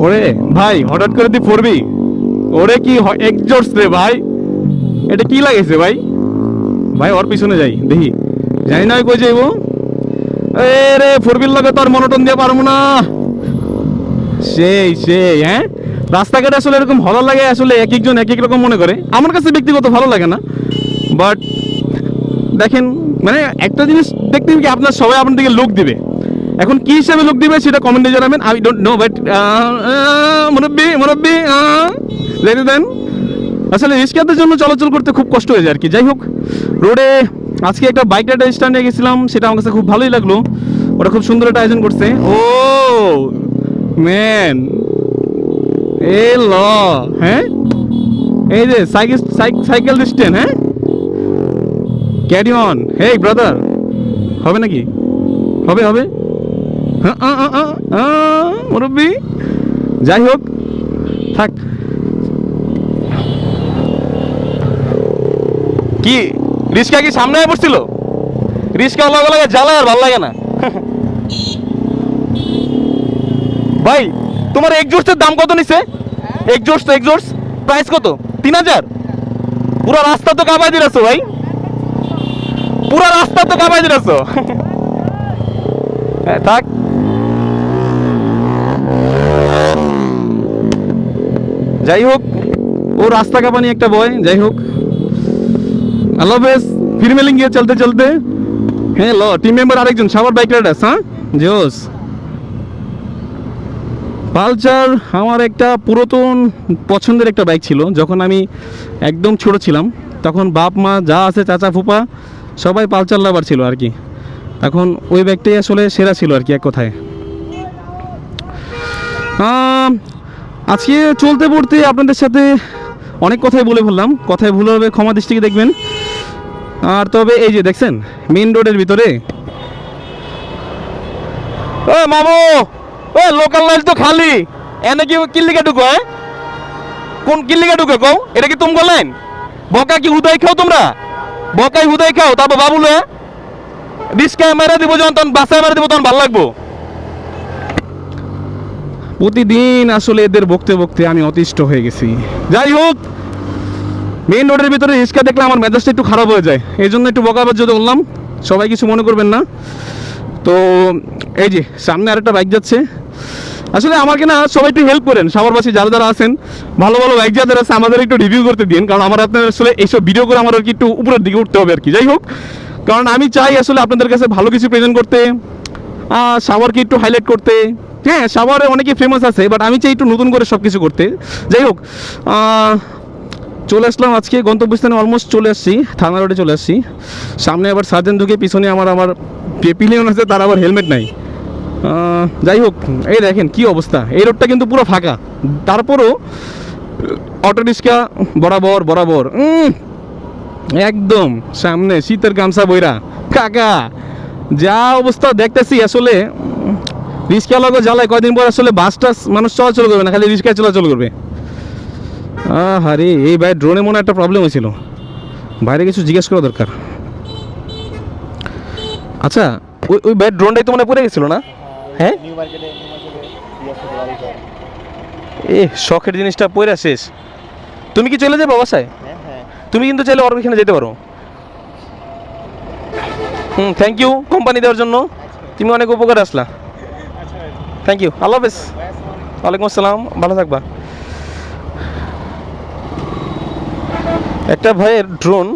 ওরে ভাই হঠাৎ করে তুই পড়বি, ওরে কি এক্সজস্ট রে ভাই, এটা কি লাগেছে ভাই? ভাই ওর পিছনে যাই দেখি, জানি না কই যাইব। এ রে ফোরবিল লাগে তোর মনোটন দিয়ে পারবো না। সেই সেই হ্যাঁ, রাস্তাঘাটে আসলে এরকম ভালো লাগে, আসলে এক একজন এক এক রকম মনে করে। আমার কাছে ব্যক্তিগত ভালো লাগে না, বাট দেখেন মানে একটা জিনিস দেখতে কি আপনার সবাই আপনার দিকে লোক দিবে, এখন কি হিসাবে লোক দিবে সেটা কমেন্টে জানাবেন। আই ডোন্ট নো, বাট মুরব্বি মুরব্বি রেডি দেন। আসলে রিক্সাদের জন্য চলাচল করতে খুব কষ্ট হয়ে যায় আর কি। যাই হোক, রোডে আজকে একটা বাইক রাইডার স্ট্যান্ডে গেছিলাম, সেটা আমার কাছে খুব ভালোই লাগলো। ওরা খুব সুন্দর একটা আয়োজন করছে। ও ম্যান, এ ল হ্যাঁ, এই যে সাইকেল স্ট্যান্ড, হ্যাঁ ক্যারি অন। হেই ব্রাদার, হবে নাকি? হবে হবে মুরব্বি। যাই হোক থাক। কি রিস্কা কি সামনে পড়ছিল? রিস্কা লাগে জ্বালায় আর ভালো লাগে না। ভাই তোমার এক্সজস্টের দাম কত নিছে? এক্সজস্ট প্রাইস কত? 3000? পুরো রাস্তা তো কাবাই দিয়েছো ভাই, পুরো রাস্তা তো কাবাই দিয়েছো। থাক। যাই হোক, ও রাস্তা কাঁপানি একটা বয়। যাই হোক, আল্লাহ হাফেজ। ফির মেলেঙ্গে চলতে চলতে। হ্যাঁ ল, টিম মেম্বার আরেকজন সাবার বাইক রাইডার। হ্যাঁ জোস। পালসার আমার একটা পুরাতন পছন্দের একটা বাইক ছিল। যখন আমি একদম ছোট ছিলাম তখন বাপ মা যা আছে চাচা ফুপা সবাই পালসার লাভার ছিল আর কি। তখন ওই বাইকটাই আসলে সেরা ছিল আর কি এক কথায়। আজকে চলতে পড়তে আপনাদের সাথে অনেক কথাই বলে ফেললাম, কথায় ভুল হবে ক্ষমা দৃষ্টিকে দেখবেন। আর তবে এই যে দেখছেন মেইন রোডের ভিতরে, ও মামু, ও লোকাল লাইন তো খালি, এনে কি কিল্লিকা ঢুকো? হ্যাঁ কোন কিল্লিকা ঢুকে কও? এটা কি তুমি লাইন? বকা কি হুদাই খাও তোমরা? বকাই হুদাই খাও, তারপর বাবুলে রিস্কায় মেরে দিব, যখন তখন বাসায় মেরে দিব, তখন ভালো লাগবো। প্রতিদিন আসলে এদের বকতে বকতে আমি অতিষ্ঠ হয়ে গেছি। যাই হোক, মেইন রোডের ভিতরে রিক্সা দেখলে আমার মেজাজটা একটু খারাপ হয়ে যায়, এই জন্য একটু বকাবাজ যদি বললাম, সবাই কিছু মনে করবেন না। তো এই যে সামনে আরেকটা বাইক যাচ্ছে। আসলে আমাকে না সবাই একটু হেল্প করেন, সাভারবাসী যারা যারা আছেন, ভালো ভালো বাইক যাদের আছে আমাদের একটু রিভিউ করতে দিন, কারণ আমার আপনার আসলে এইসব ভিডিও করে আমার আর কি একটু উপরের দিকে উঠতে হবে আর কি। যাই হোক, কারণ আমি চাই আসলে আপনাদের কাছে ভালো কিছু প্রেজেন্ট করতে, সাভারকে একটু হাইলাইট করতে। হ্যাঁ সাভারে অনেকেই ফেমাস আছে, বাট আমি চাই একটু নতুন করে সব কিছু করতে। যাই হোক, চলে আসলাম আজকে গন্তব্যস্থানে, অলমোস্ট চলে আসছি, থানা রোডে চলে আসছি। সামনে আবার সার্জেন্ট ঢুকে, পিছনে আমার পিলিয়ন আছে, তার আবার হেলমেট নাই। যাই হোক, এই দেখেন কি অবস্থা, এই রোডটা কিন্তু পুরো ফাঁকা, তারপরও অটো রিক্সা বরাবর বরাবর একদম সামনে শীতের গামছা বইরা। কাকা যা অবস্থা দেখতেছি, আসলে রিক্সা লগো জ্বালায়, কয়দিন পর আসলে বাস টাস মানুষ চলাচল করবে না, খালি রিক্সায় চলাচল করবে। আরে এই ভাই ড্রোনে মনে একটা প্রবলেম হয়েছিল, বাইরে কিছু জিজ্ঞেস করা দরকার। আচ্ছা ওই ভাই ড্রোনটাই তো মনে পড়ে গেছিল না? হ্যাঁ এ শখের জিনিসটা পড়ে শেষ। তুমি কি চলে যাবে বাসায়? তুমি কিন্তু চাইলে ওর ওইখানে যেতে পারো। থ্যাংক ইউ কোম্পানি দেওয়ার জন্য, তুমি অনেক উপকার আসলা। থ্যাংক ইউ, আল্লাহ হাফেজ। ওয়ালাইকুম আসসালাম, ভালো থাকবা। একটা ভাইয়ের ড্রোন